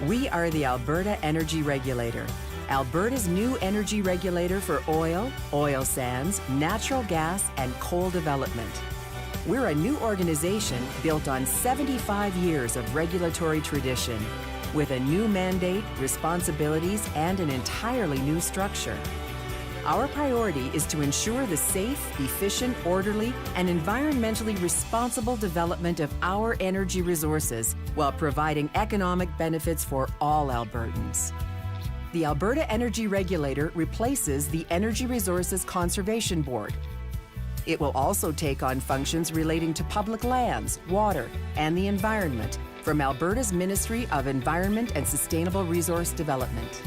We are the Alberta Energy Regulator, Alberta's new energy regulator for oil, oil sands, natural gas, and coal development. We're a new organization built on 75 years of regulatory tradition, with a new mandate, responsibilities, and an entirely new structure. Our priority is to ensure the safe, efficient, orderly, and environmentally responsible development of our energy resources while providing economic benefits for all Albertans. The Alberta Energy Regulator replaces the Energy Resources Conservation Board. It will also take on functions relating to public lands, water, and the environment from Alberta's Ministry of Environment and Sustainable Resource Development.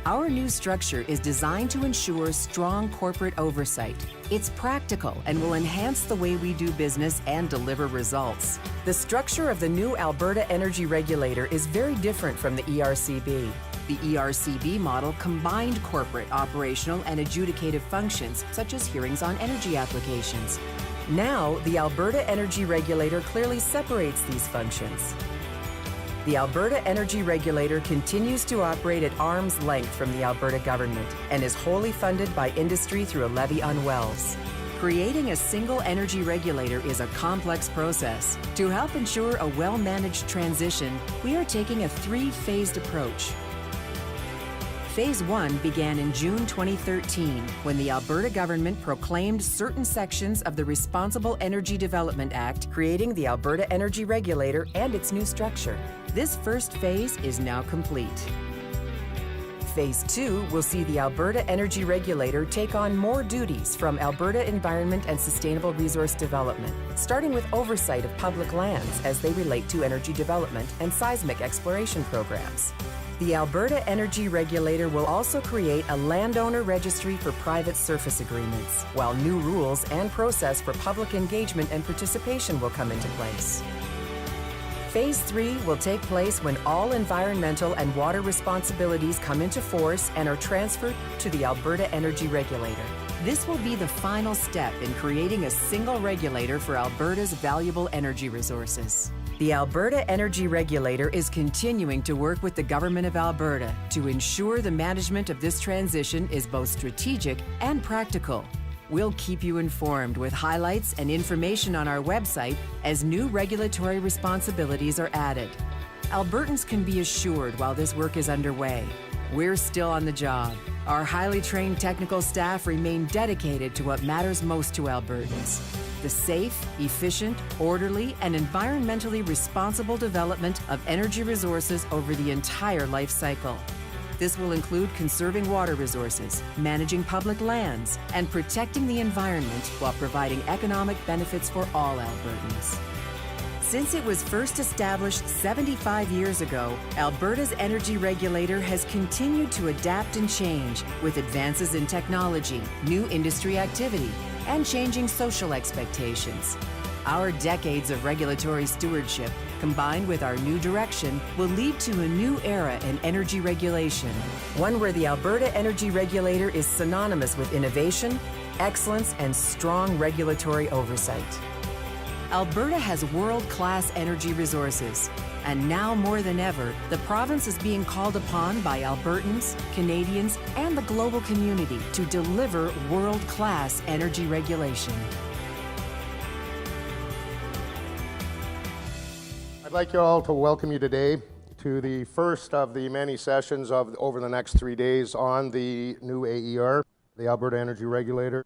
Our new structure is designed to ensure strong corporate oversight. It's practical and will enhance the way we do business and deliver results. The structure of the new Alberta Energy Regulator is very different from the ERCB. The ERCB model combined corporate, operational, and adjudicative functions, such as hearings on energy applications. Now, the Alberta Energy Regulator clearly separates these functions. The Alberta Energy Regulator continues to operate at arm's length from the Alberta government and is wholly funded by industry through a levy on wells. Creating a single energy regulator is a complex process. To help ensure a well-managed transition, we are taking a three-phased approach. Phase 1 began in June 2013 when the Alberta government proclaimed certain sections of the Responsible Energy Development Act, creating the Alberta Energy Regulator and its new structure. This first phase is now complete. Phase 2 will see the Alberta Energy Regulator take on more duties from Alberta Environment and Sustainable Resource Development, starting with oversight of public lands as they relate to energy development and seismic exploration programs. The Alberta Energy Regulator will also create a landowner registry for private surface agreements, while new rules and process for public engagement and participation will come into place. Phase 3 will take place when all environmental and water responsibilities come into force and are transferred to the Alberta Energy Regulator. This will be the final step in creating a single regulator for Alberta's valuable energy resources. The Alberta Energy Regulator is continuing to work with the Government of Alberta to ensure the management of this transition is both strategic and practical. We'll keep you informed with highlights and information on our website as new regulatory responsibilities are added. Albertans can be assured while this work is underway, we're still on the job. Our highly trained technical staff remain dedicated to what matters most to Albertans: the safe, efficient, orderly, and environmentally responsible development of energy resources over the entire life cycle. This will include conserving water resources, managing public lands, and protecting the environment while providing economic benefits for all Albertans. Since it was first established 75 years ago, Alberta's Energy Regulator has continued to adapt and change with advances in technology, new industry activity, and changing social expectations. Our decades of regulatory stewardship, combined with our new direction, will lead to a new era in energy regulation, one where the Alberta Energy Regulator is synonymous with innovation, excellence, and strong regulatory oversight. Alberta has world-class energy resources, and now more than ever, the province is being called upon by Albertans, Canadians, and the global community to deliver world-class energy regulation. I'd like you all to welcome you today to the first of the many sessions over the next 3 days on the new AER, the Alberta Energy Regulator.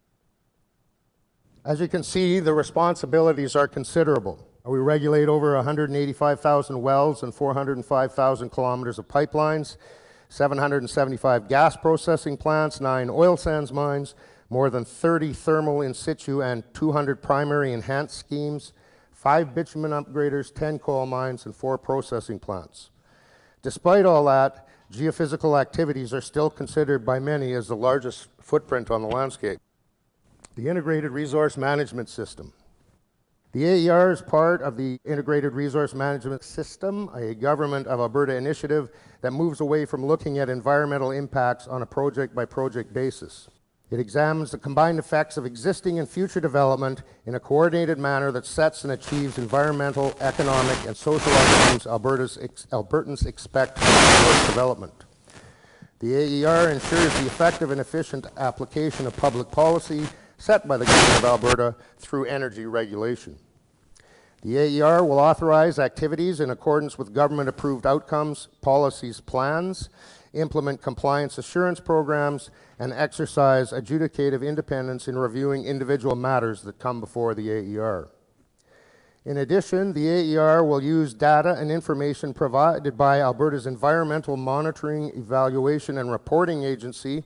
As you can see, the responsibilities are considerable. We regulate over 185,000 wells and 405,000 kilometers of pipelines, 775 gas processing plants, 9 oil sands mines, more than 30 thermal in situ and 200 primary enhanced schemes, 5 bitumen upgraders, 10 coal mines, and 4 processing plants. Despite all that, geophysical activities are still considered by many as the largest footprint on the landscape. The Integrated Resource Management System. The AER is part of the Integrated Resource Management System, a Government of Alberta initiative that moves away from looking at environmental impacts on a project-by-project basis. It examines the combined effects of existing and future development in a coordinated manner that sets and achieves environmental, economic, and social outcomes Albertans expect from resource development. The AER ensures the effective and efficient application of public policy set by the Government of Alberta through energy regulation. The AER will authorize activities in accordance with government-approved outcomes, policies, plans, implement compliance assurance programs, and exercise adjudicative independence in reviewing individual matters that come before the AER. In addition, the AER will use data and information provided by Alberta's Environmental Monitoring, Evaluation, and Reporting Agency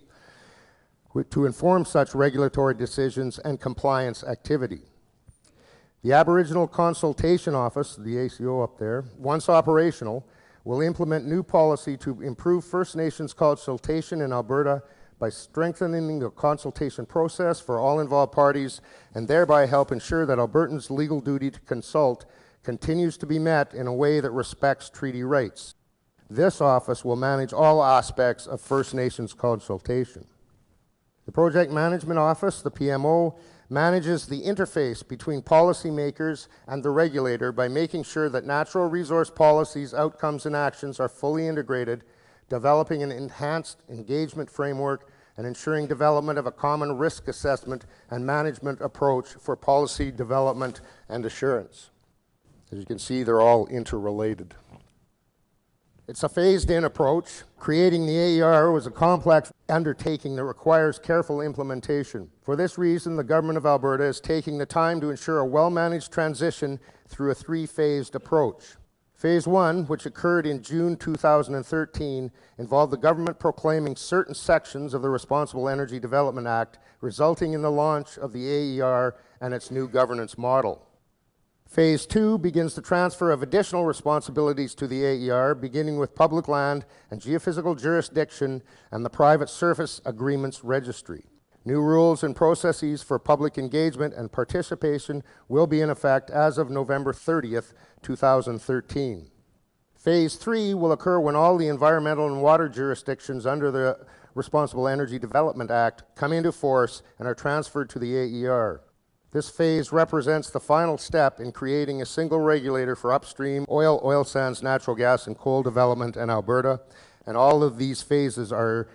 to inform such regulatory decisions and compliance activity. The Aboriginal Consultation Office, the ACO up there, once operational, will implement new policy to improve First Nations consultation in Alberta by strengthening the consultation process for all involved parties and thereby help ensure that Albertans' legal duty to consult continues to be met in a way that respects treaty rights. This office will manage all aspects of First Nations consultation. The Project Management Office, the PMO, manages the interface between policymakers and the regulator by making sure that natural resource policies, outcomes, and actions are fully integrated, developing an enhanced engagement framework, and ensuring development of a common risk assessment and management approach for policy development and assurance. As you can see, they're all interrelated. It's a phased-in approach. Creating the AER was a complex undertaking that requires careful implementation. For this reason, the Government of Alberta is taking the time to ensure a well-managed transition through a three-phased approach. Phase 1, which occurred in June 2013, involved the government proclaiming certain sections of the Responsible Energy Development Act, resulting in the launch of the AER and its new governance model. Phase 2 begins the transfer of additional responsibilities to the AER, beginning with public land and geophysical jurisdiction and the private surface agreements registry. New rules and processes for public engagement and participation will be in effect as of November 30th, 2013. Phase 3 will occur when all the environmental and water jurisdictions under the Responsible Energy Development Act come into force and are transferred to the AER. This phase represents the final step in creating a single regulator for upstream oil, oil sands, natural gas, and coal development in Alberta, and all of these phases are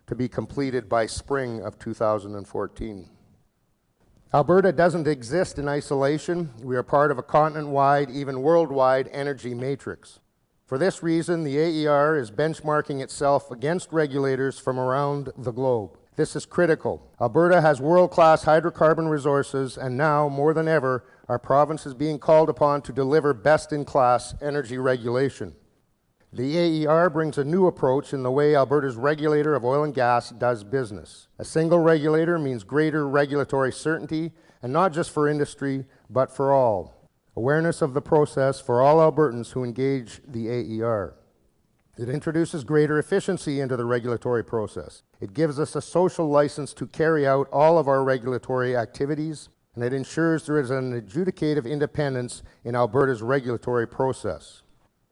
to be completed by spring of 2014. Alberta doesn't exist in isolation. We are part of a continent-wide, even worldwide energy matrix. For this reason, the AER is benchmarking itself against regulators from around the globe. This is critical. Alberta has world-class hydrocarbon resources, and now, more than ever, our province is being called upon to deliver best-in-class energy regulation. The AER brings a new approach in the way Alberta's regulator of oil and gas does business. A single regulator means greater regulatory certainty, and not just for industry, but for all. Awareness of the process for all Albertans who engage the AER. It introduces greater efficiency into the regulatory process. It gives us a social license to carry out all of our regulatory activities, and it ensures there is an adjudicative independence in Alberta's regulatory process.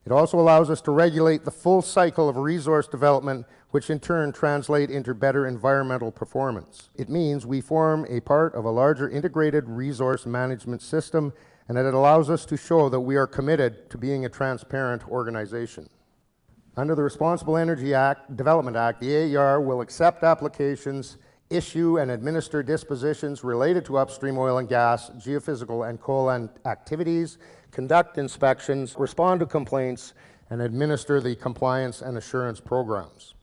It also allows us to regulate the full cycle of resource development, which in turn translate into better environmental performance. It means we form a part of a larger integrated resource management system, and that it allows us to show that we are committed to being a transparent organization. Under the Responsible Energy Development Act, the AER will accept applications, issue and administer dispositions related to upstream oil and gas, geophysical and coal activities, conduct inspections, respond to complaints, and administer the compliance and assurance programs.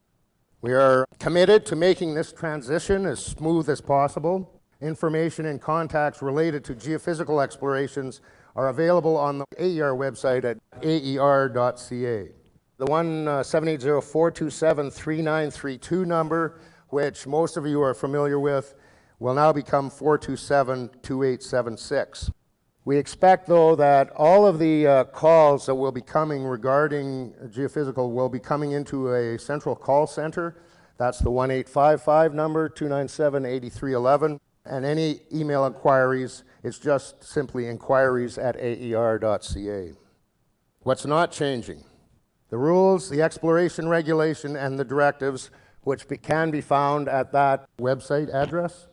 We are committed to making this transition as smooth as possible. Information and contacts related to geophysical explorations are available on the AER website at aer.ca. The 1-780-427-3932 number, which most of you are familiar with, will now become 427-2876. We expect, though, that all of the calls that will be coming regarding geophysical will be coming into a central call center. That's the 1-855 number, 297-8311. And any email inquiries, it's just simply inquiries@aer.ca. What's not changing? The rules, the exploration regulation, and the directives which can be found at that website address.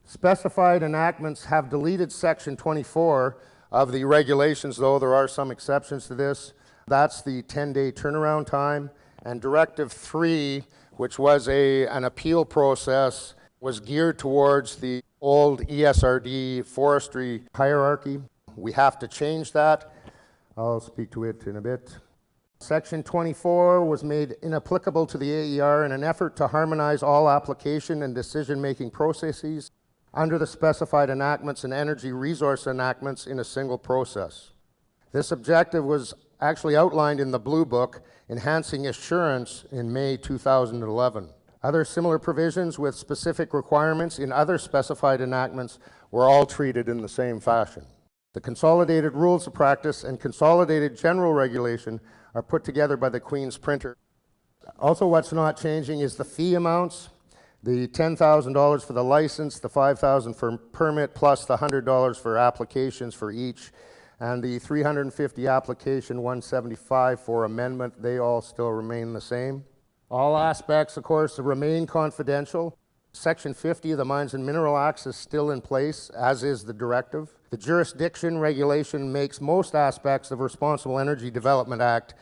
Specified enactments have deleted Section 24 of the regulations, though there are some exceptions to this. That's the 10-day turnaround time. And Directive 3, which was an appeal process, was geared towards the old ESRD forestry hierarchy. We have to change that. I'll speak to it in a bit. Section 24 was made inapplicable to the AER in an effort to harmonize all application and decision-making processes under the specified enactments and energy resource enactments in a single process. This objective was actually outlined in the Blue Book, Enhancing Assurance, in May 2011. Other similar provisions with specific requirements in other specified enactments were all treated in the same fashion. The Consolidated Rules of Practice and Consolidated General Regulation are put together by the Queen's Printer. Also, what's not changing is the fee amounts. The $10,000 for the license, the $5,000 for permit, plus the $100 for applications for each, and the 350 application, $175 for amendment, they all still remain the same. All aspects, of course, remain confidential. Section 50 of the Mines and Mineral Acts is still in place, as is the directive. The jurisdiction regulation makes most aspects of Responsible Energy Development Act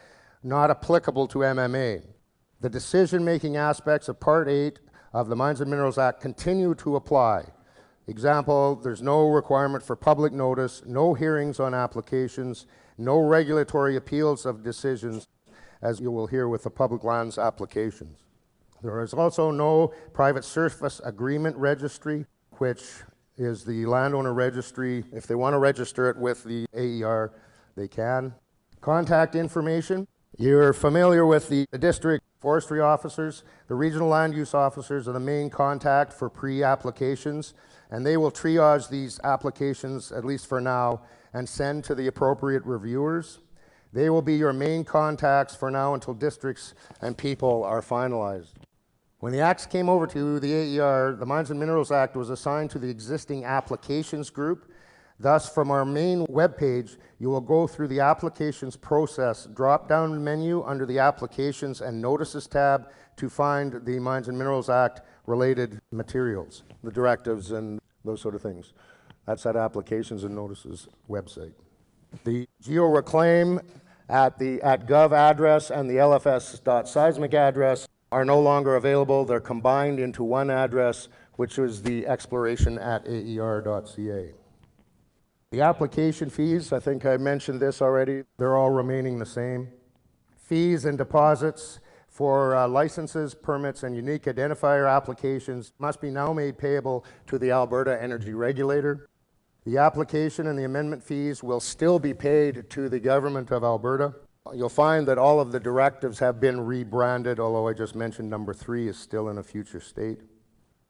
not applicable to MMA. The decision-making aspects of Part 8 of the Mines and Minerals Act continue to apply. Example, there's no requirement for public notice, no hearings on applications, no regulatory appeals of decisions, as you will hear with the public lands applications. There is also no private surface agreement registry, which is the landowner registry. If they want to register it with the AER, they can. Contact information. You're familiar with the district forestry officers. The regional land use officers are the main contact for pre-applications, and they will triage these applications, at least for now, and send to the appropriate reviewers. They will be your main contacts for now until districts and people are finalized. When the acts came over to the AER, the Mines and Minerals Act was assigned to the existing applications group. Thus, from our main webpage, you will go through the applications process drop-down menu under the Applications and Notices tab to find the Mines and Minerals Act related materials, the directives and those sort of things. That's that Applications and Notices website. The GeoReclaim at Gov address and the LFS.seismic address are no longer available. They're combined into one address, which is the exploration at aer.ca. The application fees, I think I mentioned this already, they're all remaining the same. Fees and deposits for licenses, permits, and unique identifier applications must be now made payable to the Alberta Energy Regulator. The application and the amendment fees will still be paid to the Government of Alberta. You'll find that all of the directives have been rebranded, although I just mentioned number 3 is still in a future state.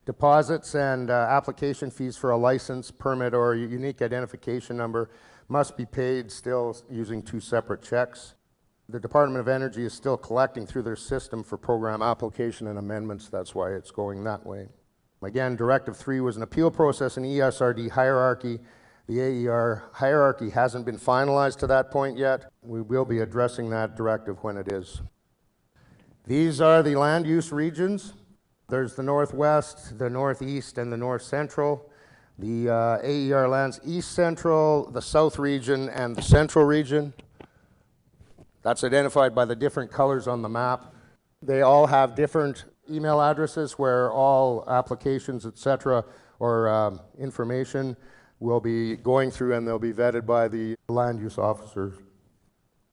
Deposits and application fees for a license, permit, or unique identification number must be paid still using 2 separate checks. The Department of Energy is still collecting through their system for program application and amendments. That's why it's going that way. Again, Directive 3 was an appeal process in ESRD hierarchy. The AER hierarchy hasn't been finalized to that point yet. We will be addressing that directive when it is. These are the land use regions. There's the Northwest, the Northeast, and the North Central. The AER lands East Central, the South region, and the Central region. That's identified by the different colors on the map. They all have different email addresses where all applications, etc., or information will be going through, and they'll be vetted by the land use officers.